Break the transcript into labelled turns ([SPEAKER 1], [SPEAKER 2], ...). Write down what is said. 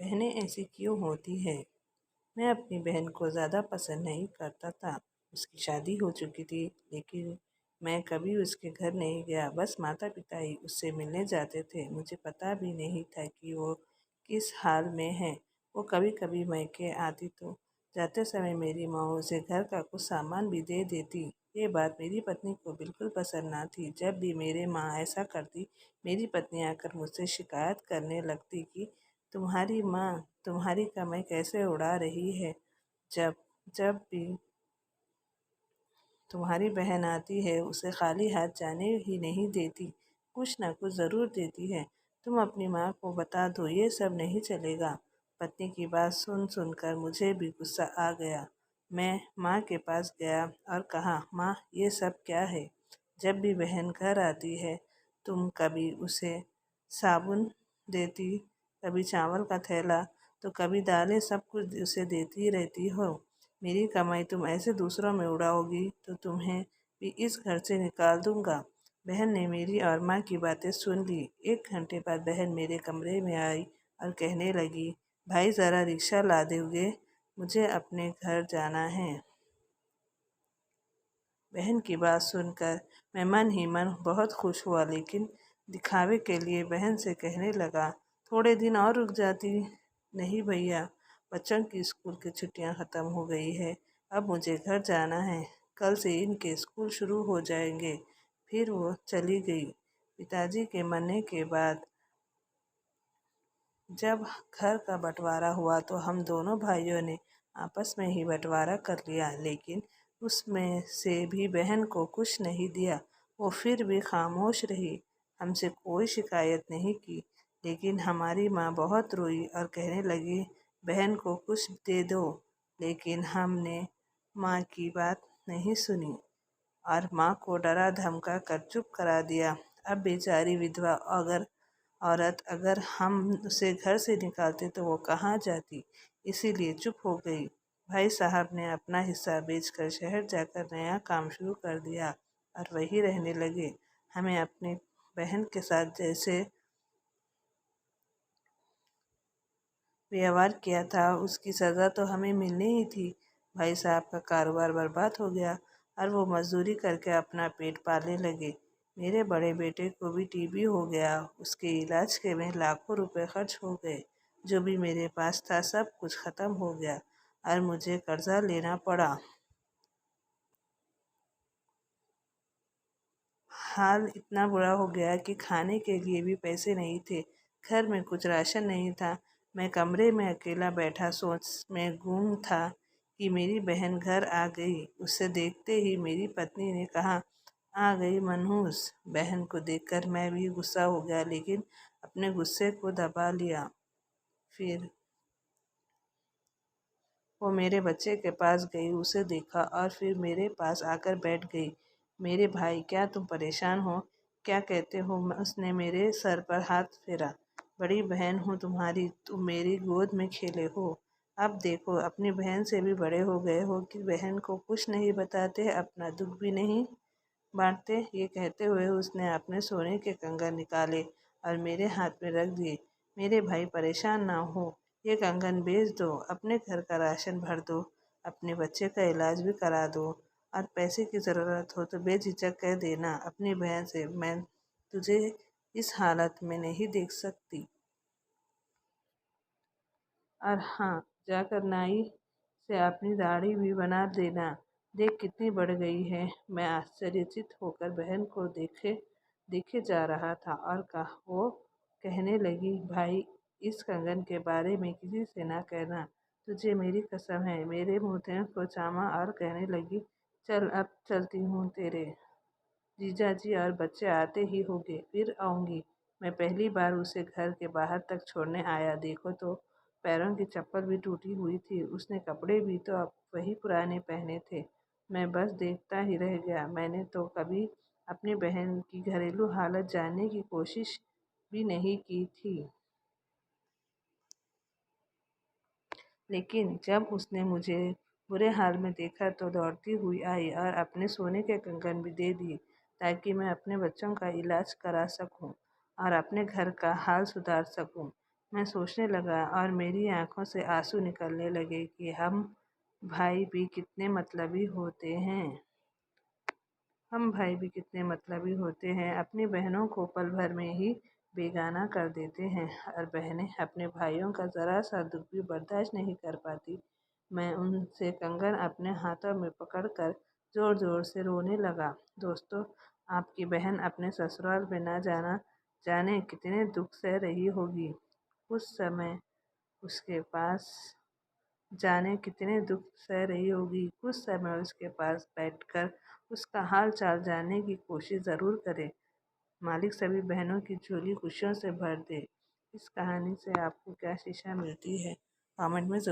[SPEAKER 1] बहनें ऐसी क्यों होती हैं? मैं अपनी बहन को ज़्यादा पसंद नहीं करता था। उसकी शादी हो चुकी थी, लेकिन मैं कभी उसके घर नहीं गया। बस माता-पिता ही उससे मिलने जाते थे। मुझे पता भी नहीं था कि वो किस हाल में है। वो कभी-कभी मायके आती तो जाते समय मेरी माँ उसे घर का कुछ सामान भी दे देती। ये बात मेरी पत्नी को बिल्कुल पसंद ना थी। जब भी मेरी माँ ऐसा करती, मेरी पत्नी आकर मुझसे शिकायत करने लगती कि तुम्हारी माँ तुम्हारी कमाई कैसे उड़ा रही है। जब जब भी तुम्हारी बहन आती है उसे खाली हाथ जाने ही नहीं देती, कुछ ना कुछ ज़रूर देती है। तुम अपनी माँ को बता दो, ये सब नहीं चलेगा। पत्नी की बात सुन सुनकर मुझे भी गुस्सा आ गया। मैं माँ के पास गया और कहा, माँ ये सब क्या है? जब भी बहन घर आती है तुम कभी उसे साबुन देती, कभी चावल का थैला, तो कभी दालें, सब कुछ उसे देती रहती हो। मेरी कमाई तुम ऐसे दूसरों में उड़ाओगी तो तुम्हें भी इस घर से निकाल दूंगा। बहन ने मेरी और माँ की बातें सुन ली। 1 घंटे बाद बहन मेरे कमरे में आई और कहने लगी, भाई ज़रा रिक्शा ला दोगे, मुझे अपने घर जाना है। बहन की बात सुनकर मैं मन ही मन बहुत खुश हुआ, लेकिन दिखावे के लिए बहन से कहने लगा, थोड़े दिन और रुक जाती। नहीं भैया, बच्चों की स्कूल की छुट्टियां ख़त्म हो गई है, अब मुझे घर जाना है। कल से इनके स्कूल शुरू हो जाएंगे। फिर वो चली गई। पिताजी के मरने के बाद जब घर का बंटवारा हुआ तो हम दोनों भाइयों ने आपस में ही बंटवारा कर लिया, लेकिन उसमें से भी बहन को कुछ नहीं दिया। वो फिर भी खामोश रही, हमसे कोई शिकायत नहीं की। लेकिन हमारी माँ बहुत रोई और कहने लगी, बहन को कुछ दे दो। लेकिन हमने माँ की बात नहीं सुनी और माँ को डरा धमका कर चुप करा दिया। अब बेचारी विधवा अगर औरत, अगर हम उसे घर से निकालते तो वो कहाँ जाती, इसीलिए चुप हो गई। भाई साहब ने अपना हिस्सा बेचकर शहर जाकर नया काम शुरू कर दिया और वहीं रहने लगे। हमें अपनी बहन के साथ जैसे व्यवहार किया था उसकी सज़ा तो हमें मिलनी ही थी। भाई साहब का कारोबार बर्बाद हो गया और वो मजदूरी करके अपना पेट पालने लगे। मेरे बड़े बेटे को भी टीबी हो गया। उसके इलाज के में लाखों रुपए खर्च हो गए। जो भी मेरे पास था सब कुछ ख़त्म हो गया और मुझे कर्जा लेना पड़ा। हाल इतना बुरा हो गया कि खाने के लिए भी पैसे नहीं थे। घर में कुछ राशन नहीं था। मैं कमरे में अकेला बैठा सोच में गुम था कि मेरी बहन घर आ गई। उसे देखते ही मेरी पत्नी ने कहा, आ गई मनहूस। बहन को देखकर मैं भी गुस्सा हो गया, लेकिन अपने गुस्से को दबा लिया। फिर वो मेरे बच्चे के पास गई, उसे देखा और फिर मेरे पास आकर बैठ गई। मेरे भाई, क्या तुम परेशान हो? क्या कहते हो? उसने मेरे सर पर हाथ फेरा। बड़ी बहन हूँ तुम्हारी, तुम मेरी गोद में खेले हो। अब देखो, अपनी बहन से भी बड़े हो गए हो कि बहन को कुछ नहीं बताते, अपना दुख भी नहीं बांटते। ये कहते हुए उसने अपने सोने के कंगन निकाले और मेरे हाथ में रख दिए। मेरे भाई, परेशान ना हो, ये कंगन बेच दो, अपने घर का राशन भर दो, अपने बच्चे का इलाज भी करा दो और पैसे की ज़रूरत हो तो बेझिझक कह देना अपनी बहन से, मैं तुझे इस हालत में नहीं देख सकती। और हाँ, जाकर नाई से अपनी दाढ़ी भी बना देना, देख कितनी बढ़ गई है। मैं आश्चर्यचकित होकर बहन को देखे देखे जा रहा था और वो कहने लगी, भाई इस कंगन के बारे में किसी से ना कहना, तुझे मेरी कसम है। मेरे मुँह को चामा और कहने लगी, चल अब चलती हूँ, तेरे जीजाजी और बच्चे आते ही होंगे, फिर आऊँगी। मैं पहली बार उसे घर के बाहर तक छोड़ने आया। देखो तो पैरों की चप्पल भी टूटी हुई थी। उसने कपड़े भी तो अब वही पुराने पहने थे। मैं बस देखता ही रह गया। मैंने तो कभी अपनी बहन की घरेलू हालत जानने की कोशिश भी नहीं की थी। लेकिन जब उसने मुझे बुरे हाल में देखा तो दौड़ती हुई आई और अपने सोने के कंगन भी दे दिए, ताकि मैं अपने बच्चों का इलाज करा सकूं और अपने घर का हाल सुधार सकूं। मैं सोचने लगा और मेरी आँखों से आँसू निकलने लगे कि हम भाई भी कितने मतलबी होते हैं। अपनी बहनों को पल भर में ही बेगाना कर देते हैं और बहनें अपने भाइयों का ज़रा-सा दुःख भी बर्दाश्त नहीं कर पाती। मैं उनसे कंगन अपने हाथों में पकड़कर ज़ोर-ज़ोर से रोने लगा। दोस्तों, आपकी बहन अपने ससुराल में ना जाने कितने दुःख सह रही होगी। उस समय उसके पास कुछ समय उसके पास बैठकर उसका हाल-चाल जानने की कोशिश ज़रूर करें। मालिक सभी बहनों की झोली खुशियों से भर दे। इस कहानी से आपको क्या शिक्षा मिलती है? कमेंट में ज़रूर